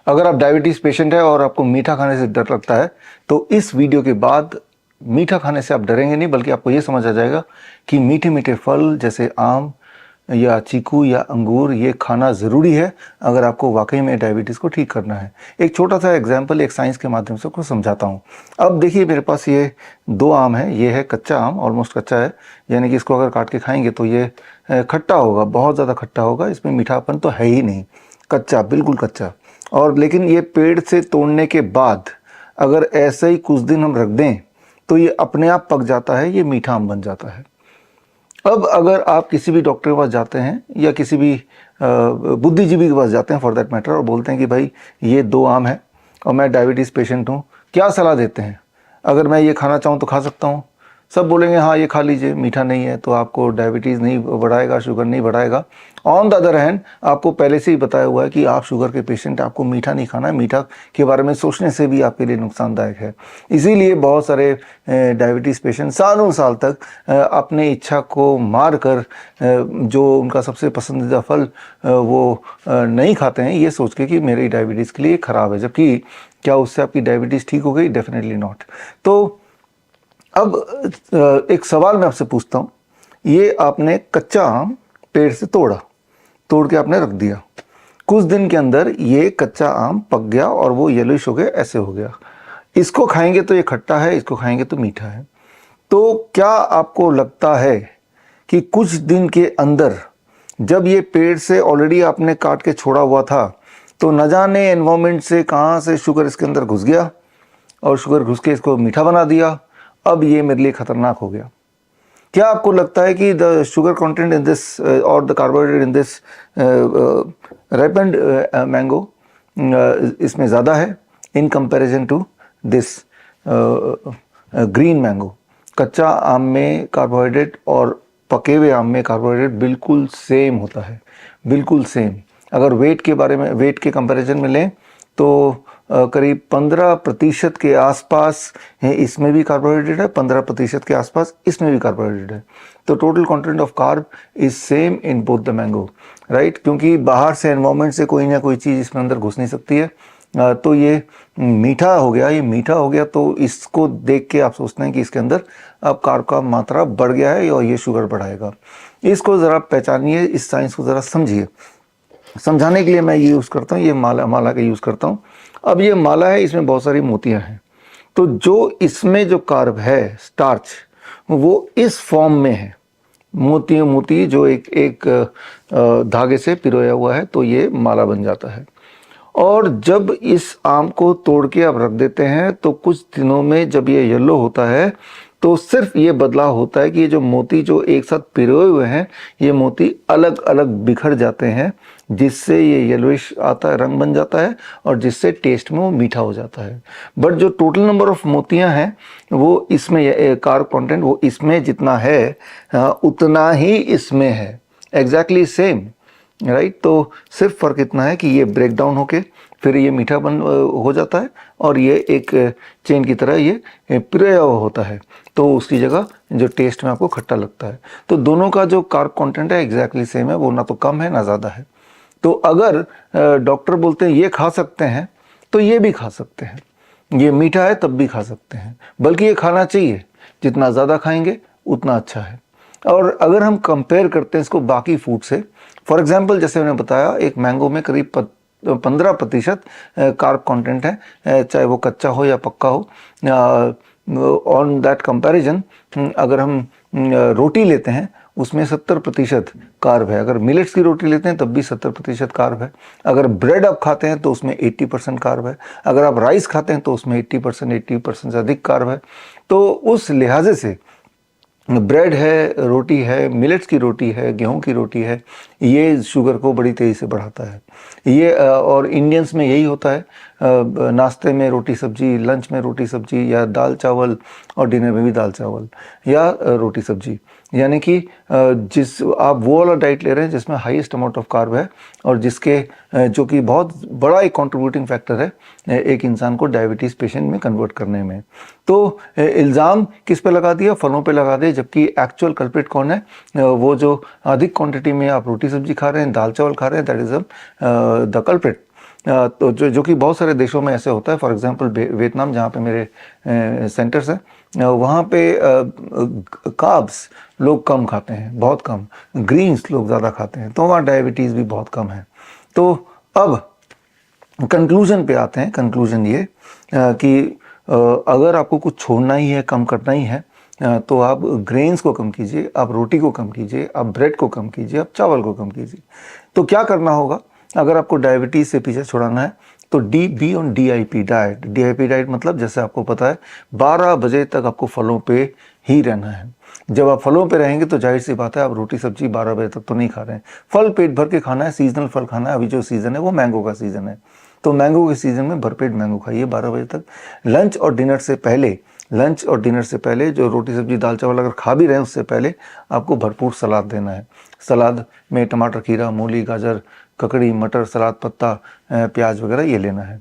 अगर आप diabetes patient है और आपको मीठा खाने से डर लगता है तो इस वीडियो के बाद मीठा खाने से आप डरेंगे नहीं, बल्कि आपको ये समझ आ जाएगा कि मीठे मीठे फल जैसे आम या चीकू या अंगूर ये खाना ज़रूरी है अगर आपको वाकई में डायबिटीज़ को ठीक करना है। एक छोटा सा एग्जाम्पल एक साइंस के माध्यम से आपको समझाता हूँ। अब देखिए मेरे पास ये दो आम है, ये है कच्चा आम, ऑलमोस्ट कच्चा है, यानी कि इसको अगर काट के खाएंगे तो ये खट्टा होगा, बहुत ज़्यादा खट्टा होगा, इसमें मीठापन तो है ही नहीं, कच्चा, बिल्कुल कच्चा। और लेकिन ये पेड़ से तोड़ने के बाद अगर ऐसे ही कुछ दिन हम रख दें तो ये अपने आप पक जाता है, ये मीठा आम बन जाता है। अब अगर आप किसी भी डॉक्टर के पास जाते हैं या किसी भी बुद्धिजीवी के पास जाते हैं फॉर दैट मैटर और बोलते हैं कि भाई ये दो आम है और मैं डायबिटीज़ पेशेंट हूँ, क्या सलाह देते हैं? अगर मैं ये खाना चाहूँ तो खा सकता हूँ? सब बोलेंगे हाँ ये खा लीजिए, मीठा नहीं है तो आपको डायबिटीज़ नहीं बढ़ाएगा, शुगर नहीं बढ़ाएगा। ऑन द अदर हैंड आपको पहले से ही बताया हुआ है कि आप शुगर के पेशेंट, आपको मीठा नहीं खाना है, मीठा के बारे में सोचने से भी आपके लिए नुकसानदायक है। इसीलिए बहुत सारे डायबिटीज़ पेशेंट सालों साल तक अपने इच्छा को मार कर जो उनका सबसे पसंदीदा फल वो नहीं खाते हैं, ये सोच के कि मेरी डायबिटीज़ के लिए ख़राब है, जबकि क्या उससे आपकी डायबिटीज़ ठीक हो गई? Definitely not. तो अब एक सवाल मैं आपसे पूछता हूँ, ये आपने कच्चा आम पेड़ से तोड़ के आपने रख दिया, कुछ दिन के अंदर ये कच्चा आम पक गया और वो येलोइश हो गया, ऐसे हो गया। इसको खाएंगे तो ये खट्टा है, इसको खाएंगे तो मीठा है। तो क्या आपको लगता है कि कुछ दिन के अंदर जब ये पेड़ से ऑलरेडी आपने काट के छोड़ा हुआ था तो न जाने एनवायरमेंट से कहाँ से शुगर इसके अंदर घुस गया और शुगर घुस के इसको मीठा बना दिया, अब ये मेरे लिए खतरनाक हो गया? क्या आपको लगता है कि the sugar content in this और the carbohydrate in this ripened mango इसमें ज़्यादा है in comparison to this green mango? कच्चा आम में कार्बोहाइड्रेट और पके हुए आम में कार्बोहाइड्रेट बिल्कुल सेम होता है, बिल्कुल सेम। अगर वेट के कंपैरिजन में लें तो करीब 15% के आसपास है इसमें भी कार्बोहाइड्रेट है, 15% के आसपास इसमें भी कार्बोहाइड्रेट है। तो total content of carb is same in both the mango, right? क्योंकि बाहर से एनवायरमेंट से कोई ना कोई चीज़ इसमें अंदर घुस नहीं सकती है। तो ये मीठा हो गया, ये मीठा हो गया तो इसको देख के आप सोचते हैं कि इसके अंदर अब कार्ब का मात्रा बढ़ गया है और ये शुगर बढ़ाएगा। इसको ज़रा पहचानिए, इस साइंस को ज़रा समझिए। समझाने के लिए मैं ये यूज़ करता हूँ, ये माला का यूज़ करता हूँ। अब ये माला है, इसमें बहुत सारी मोतियाँ हैं, तो जो इसमें जो कार्ब है, स्टार्च, वो इस फॉर्म में है, मोती जो एक धागे से पिरोया हुआ है, तो ये माला बन जाता है। और जब इस आम को तोड़ के आप रख देते हैं तो कुछ दिनों में जब ये येलो होता है तो सिर्फ ये बदलाव होता है कि ये जो मोती जो एक साथ पिरोए हुए हैं, ये मोती अलग अलग बिखर जाते हैं, जिससे ये येलोइश आता है, रंग बन जाता है और जिससे टेस्ट में वो मीठा हो जाता है। बट जो टोटल नंबर ऑफ मोतियां हैं वो इसमें कार्ब कंटेंट वो इसमें जितना है उतना ही इसमें है, एग्जैक्टली सेम, राइट? तो सिर्फ फ़र्क इतना है कि ये ब्रेक डाउन होके फिर ये मीठा हो जाता है और ये एक चेन की तरह ये पिरोया हुआ होता है, तो उसकी जगह जो टेस्ट में आपको खट्टा लगता है। तो दोनों का जो कार्ब कंटेंट है एग्जैक्टली सेम है, वो ना तो कम है ना ज़्यादा है। तो अगर डॉक्टर बोलते हैं ये खा सकते हैं तो ये भी खा सकते हैं, ये मीठा है तब भी खा सकते हैं, बल्कि ये खाना चाहिए, जितना ज़्यादा खाएंगे उतना अच्छा है। और अगर हम कंपेयर करते हैं इसको बाकी फूड से, फॉर एग्जांपल जैसे मैंने बताया एक मैंगो में करीब 15% कार्ब कंटेंट है, चाहे वो कच्चा हो या पक्का हो। ऑन दैट कंपैरिजन अगर हम रोटी लेते हैं उसमें 70% कार्ब है, अगर मिलेट्स की रोटी लेते हैं तब भी 70% कार्ब है, अगर ब्रेड आप खाते हैं तो उसमें 80% कार्ब है, अगर आप राइस खाते हैं तो उसमें 80% से अधिक कार्ब है। तो उस लिहाजे से ब्रेड है, रोटी है, मिलेट्स की रोटी है, गेहूं की रोटी है, ये शुगर को बड़ी तेज़ी से बढ़ाता है। ये और इंडियंस में यही होता है, नाश्ते में रोटी सब्जी, लंच में रोटी सब्जी, या दाल चावल और डिनर में भी दाल चावल या रोटी सब्जी, यानी कि जिस आप वो वाला डाइट ले रहे हैं जिसमें हाईएस्ट अमाउंट ऑफ कार्ब है और जिसके जो कि बहुत बड़ा एक कंट्रीब्यूटिंग फैक्टर है एक इंसान को डायबिटीज़ पेशेंट में कन्वर्ट करने में। तो इल्ज़ाम किस पे लगा दिया? फलों पे लगा दिया, जबकि एक्चुअल कल्प्रिट कौन है? वो जो अधिक क्वांटिटी में आप रोटी सब्जी खा रहे हैं, दाल चावल खा रहे हैं, दैट इज़ द कल्प्रिट। तो जो कि बहुत सारे देशों में ऐसे होता है। फॉर एग्जांपल वियतनाम, जहाँ पे मेरे सेंटर्स हैं, वहाँ पे कार्ब्स लोग कम खाते हैं, बहुत कम। ग्रीन्स लोग ज़्यादा खाते हैं, तो वहाँ डायबिटीज़ भी बहुत कम है। तो अब कंक्लूजन पे आते हैं। कंक्लूजन ये कि अगर आपको कुछ छोड़ना ही है, कम करना ही है, तो आप ग्रेन्स को कम कीजिए, आप रोटी को कम कीजिए, आप ब्रेड को कम कीजिए, आप चावल को कम कीजिए। तो क्या करना होगा अगर आपको डायबिटीज़ से पीछे छुड़ाना है? तो be on DIP diet. DIP diet मतलब, जैसे आपको पता है, 12 बजे तक आपको फलों पे ही रहना है। जब आप फलों पे रहेंगे तो जाहिर सी बात है आप रोटी सब्जी 12 बजे तक तो नहीं खा रहे हैं। फल पेट भर के खाना है, सीजनल फल खाना है। अभी जो सीज़न है वो मैंगो का सीज़न है, तो मैंगो के सीज़न में भरपेट मैंगो खाइए 12 बजे तक। लंच और डिनर से पहले जो रोटी सब्जी दाल चावल अगर खा भी रहे हैं, उससे पहले आपको भरपूर सलाद देना है। सलाद में टमाटर, खीरा, मूली, गाजर, ककड़ी, मटर, सलाद पत्ता, प्याज वगैरह ये लेना है,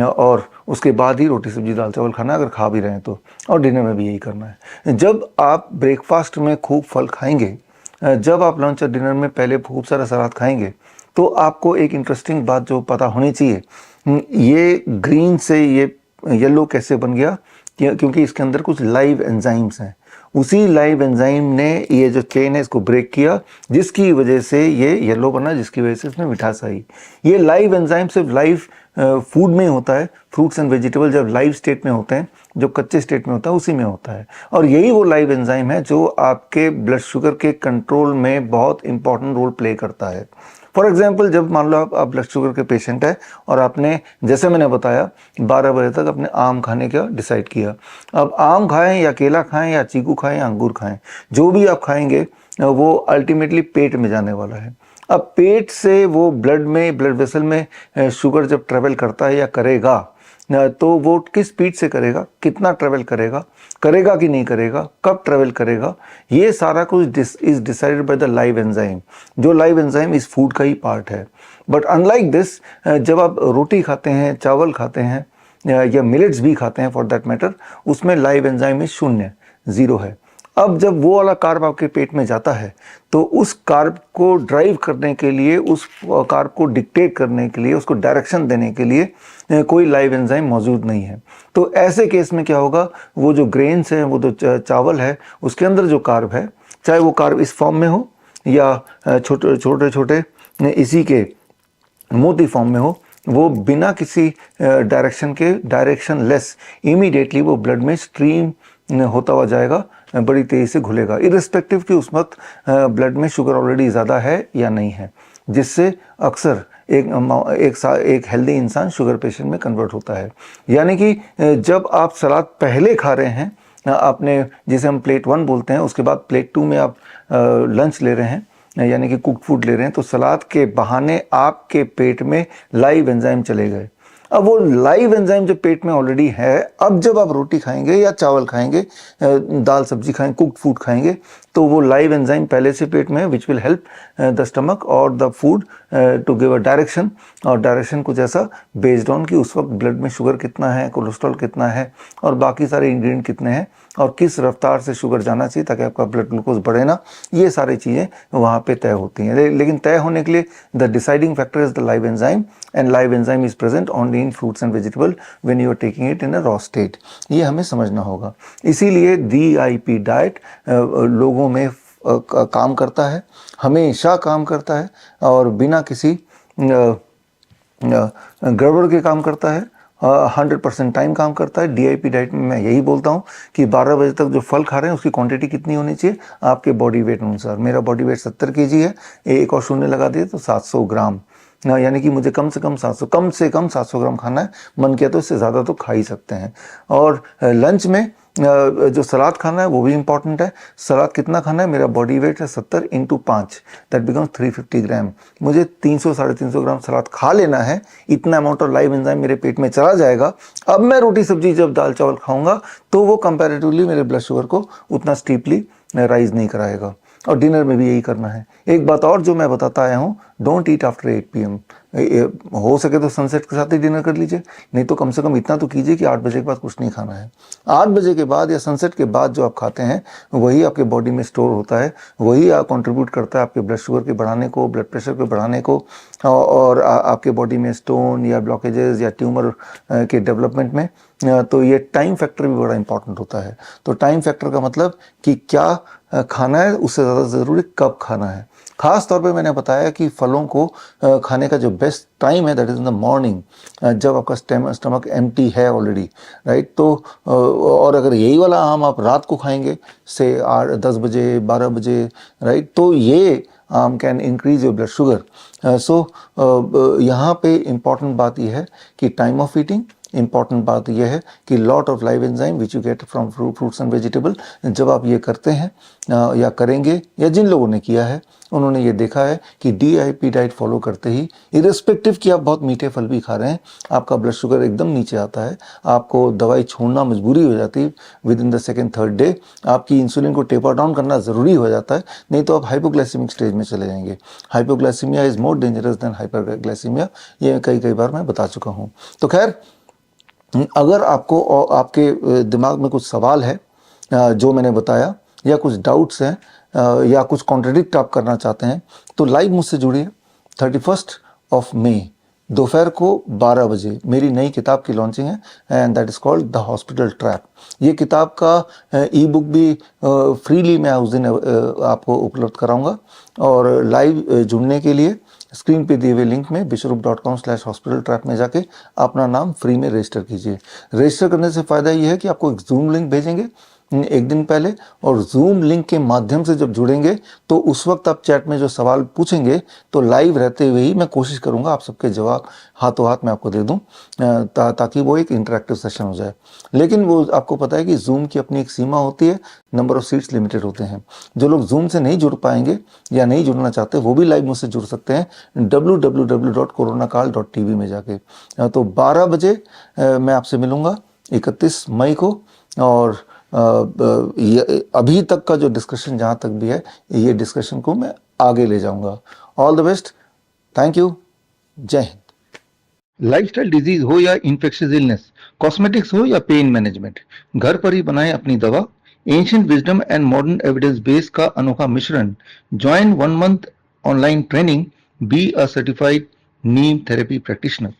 और उसके बाद ही रोटी सब्जी दाल चावल खाना है अगर खा भी रहे हैं तो। और डिनर में भी यही करना है। जब आप ब्रेकफास्ट में खूब फल खाएंगे, जब आप लंच और डिनर में पहले खूब सारा सलाद खाएंगे, तो आपको एक इंटरेस्टिंग बात जो पता होनी चाहिए, ये ग्रीन से ये येलो कैसे बन गया? क्योंकि इसके अंदर कुछ लाइव एंजाइम्स हैं। उसी लाइव एंजाइम ने ये जो चेन है इसको ब्रेक किया, जिसकी वजह से ये येलो बना, जिसकी वजह से इसमें मिठास आई। ये लाइव एंजाइम सिर्फ लाइव फूड में ही होता है। फ्रूट्स एंड वेजिटेबल जब लाइव स्टेट में होते हैं, जो कच्चे स्टेट में होता है उसी में होता है। और यही वो लाइव एंजाइम है जो आपके ब्लड शुगर के कंट्रोल में बहुत इंपॉर्टेंट रोल प्ले करता है। फॉर एग्जाम्पल, जब मान लो आप ब्लड शुगर के पेशेंट है और आपने, जैसे मैंने बताया, 12 बजे तक अपने आम खाने का डिसाइड किया। अब आम खाएं या केला खाएं या चीकू खाएं या अंगूर खाएं, जो भी आप खाएंगे वो अल्टीमेटली पेट में जाने वाला है। अब पेट से वो ब्लड वेसल में शुगर जब ट्रेवल करता है या करेगा, तो वो किस स्पीड से करेगा, कितना ट्रेवल करेगा, करेगा कि नहीं करेगा, कब ट्रेवल करेगा, ये सारा कुछ is decided by the live enzyme. जो लाइव एंजाइम इस फूड का ही पार्ट है। बट अनलाइक दिस, जब आप रोटी खाते हैं, चावल खाते हैं, या मिलेट्स भी खाते हैं फॉर दैट मैटर, उसमें लाइव एंजाइम इज 0, 0 है। अब जब वो वाला कार्ब आपके पेट में जाता है, तो उस कार्ब को ड्राइव करने के लिए, उस कार्ब को डिक्टेट करने के लिए, उसको डायरेक्शन देने के लिए कोई लाइव एंजाइम मौजूद नहीं है। तो ऐसे केस में क्या होगा, वो जो ग्रेन्स हैं, वो जो चावल है, उसके अंदर जो कार्ब है, चाहे वो कार्ब इस फॉर्म में हो या छोटे छोटे इसी के मोटी फॉर्म में हो, वो बिना किसी डायरेक्शन के, डायरेक्शन लेस, इमीडिएटली वो ब्लड में स्ट्रीम होता हुआ जाएगा, बड़ी तेज़ी से घुलेगा, इर्रिस्पेक्टिव कि उस वक्त ब्लड में शुगर ऑलरेडी ज़्यादा है या नहीं है, जिससे अक्सर एक हेल्दी इंसान शुगर पेशेंट में कन्वर्ट होता है। यानी कि जब आप सलाद पहले खा रहे हैं, आपने, जिसे हम प्लेट 1 बोलते हैं, उसके बाद प्लेट 2 में आप लंच ले रहे हैं, यानी कि कुक फूड ले रहे हैं, तो सलाद के बहाने आपके पेट में लाइव एंजाइम चले गए। अब वो लाइव एंजाइम जो पेट में ऑलरेडी है, अब जब आप रोटी खाएंगे या चावल खाएंगे, दाल सब्जी खाएंगे, कुक फूड खाएंगे, तो वो लाइव एंजाइम पहले से पेट में है, which will help the stomach और the food to give a direction. और डायरेक्शन कुछ ऐसा बेस्ड ऑन कि उस वक्त ब्लड में शुगर कितना है, कोलेस्ट्रॉल कितना है, और बाकी सारे इंग्रेडिएंट कितने हैं, और किस रफ्तार से शुगर जाना चाहिए ताकि आपका ब्लड ग्लूकोज बढ़े ना, ये सारी चीज़ें वहाँ पे तय होती हैं। लेकिन तय होने के लिए the deciding factor is the live enzyme, and live enzyme is present only in fruits and vegetable when you are taking it in a raw state. ये हमें समझना होगा। इसीलिए DIP डाइट लोगों में काम करता है, हमेशा काम करता है, और बिना किसी गड़बड़ के काम करता है, 100% टाइम काम करता है। DIP डाइट में मैं यही बोलता हूँ कि 12 बजे तक जो फल खा रहे हैं उसकी क्वांटिटी कितनी होनी चाहिए आपके बॉडी वेट अनुसार। मेरा बॉडी वेट 70 kg है, एक और शून्य लगा दिए तो 700 ग्राम, यानी कि मुझे कम से कम 700 ग्राम खाना है। मन किया तो इससे ज़्यादा तो खा ही सकते हैं। और लंच में जो सलाद खाना है वो भी इंपॉर्टेंट है। सलाद कितना खाना है, मेरा बॉडी वेट है 70 × 5, दैट बिकम्स 350 ग्राम। मुझे 300-350 ग्राम सलाद खा लेना है, इतना अमाउंट ऑफ लाइव एंजाइम मेरे पेट में चला जाएगा। अब मैं रोटी सब्जी जब दाल चावल खाऊंगा तो वो कंपैरेटिवली मेरे ब्लड शुगर को उतना स्टीपली राइज नहीं कराएगा। और डिनर में भी यही करना है। एक बात और जो मैं बताता आया हूँ, डोंट ईट आफ्टर 8 PM। हो सके तो सनसेट के साथ ही डिनर कर लीजिए, नहीं तो कम से कम इतना तो कीजिए कि 8 बजे के बाद कुछ नहीं खाना है। 8 बजे के बाद या सनसेट के बाद जो आप खाते हैं वही आपके बॉडी में स्टोर होता है, वही कंट्रीब्यूट करता है आपके ब्लड शुगर के बढ़ाने को, ब्लड प्रेशर के बढ़ाने को, और आपके बॉडी में स्टोन या ब्लॉकेजेस या ट्यूमर के डेवलपमेंट में। तो ये टाइम फैक्टर भी बड़ा इंपॉर्टेंट होता है। तो टाइम फैक्टर का मतलब कि क्या खाना है, उससे ज़्यादा ज़रूरी कब खाना है। खास तौर पे मैंने बताया कि फलों को खाने का जो बेस्ट टाइम है that is in the morning, जब आपका स्टमक एम्प्टी है ऑलरेडी, राइट। तो और अगर यही वाला आम आप रात को खाएंगे से 8-10 बजे 12 बजे, राइट, तो ये आम can increase your blood sugar. So यहाँ पे इम्पॉर्टेंट बात यह है कि टाइम ऑफ ईटिंग, इम्पॉर्टेंट बात यह है कि lot of live enzyme which you get from fruits and vegetable. जब आप ये करते हैं या करेंगे, या जिन लोगों ने किया है उन्होंने ये देखा है कि DIP डाइट फॉलो करते ही, इरेस्पेक्टिव कि आप बहुत मीठे फल भी खा रहे हैं, आपका ब्लड शुगर एकदम नीचे आता है। आपको दवाई छोड़ना मजबूरी हो जाती है with in the second third day. आपकी इंसुलिन को टेपर डाउन करना ज़रूरी हो जाता है, नहीं तो आप हाइपोग्लाइसेमिक स्टेज में चले जाएंगे। Hypoglycaemia is more dangerous than hyperglycaemia, ये कई बार मैं बता चुका हूँ। तो खैर, अगर आपको और आपके दिमाग में कुछ सवाल है जो मैंने बताया, या कुछ डाउट्स हैं, या कुछ कॉन्ट्रडिक्ट आप करना चाहते हैं, तो लाइव मुझसे जुड़िए। 31 मई दोपहर को 12 बजे मेरी नई किताब की लॉन्चिंग है, and that is called the hospital trap. ये किताब का ई बुक भी फ्रीली मैं उस दिन आपको उपलब्ध कराऊंगा। और लाइव जुड़ने के लिए स्क्रीन पे दिए हुए लिंक में bishrup.com/hospital trap में जाके अपना नाम फ्री में रजिस्टर कीजिए। रजिस्टर करने से फ़ायदा ये है कि आपको एक जूम लिंक भेजेंगे एक दिन पहले, और जूम लिंक के माध्यम से जब जुड़ेंगे तो उस वक्त आप चैट में जो सवाल पूछेंगे तो लाइव रहते हुए ही मैं कोशिश करूंगा आप सबके जवाब हाथों हाथ में आपको दे दूं, ताकि वो एक इंटरेक्टिव सेशन हो जाए। लेकिन वो आपको पता है कि जूम की अपनी एक सीमा होती है, नंबर ऑफ सीट्स लिमिटेड होते हैं। जो लोग जूम से नहीं जुड़ पाएंगे या नहीं जुड़ना चाहते वो भी लाइव मुझसे जुड़ सकते हैं www.coronacall.tv में जाके। तो 12 बजे मैं आपसे मिलूंगा 31 मई को। और अभी तक का जो डिस्कशन जहाँ तक भी है, ये डिस्कशन को मैं आगे ले जाऊंगा। All the best, thank you, जय हिंद। लाइफस्टाइल डिजीज हो या इन्फेक्शियस इलनेस, कॉस्मेटिक्स हो या पेन मैनेजमेंट, घर पर ही बनाएं अपनी दवा। Ancient wisdom and modern evidence base का अनोखा मिश्रण। Join 1 month online training, be a certified Neem therapy practitioner.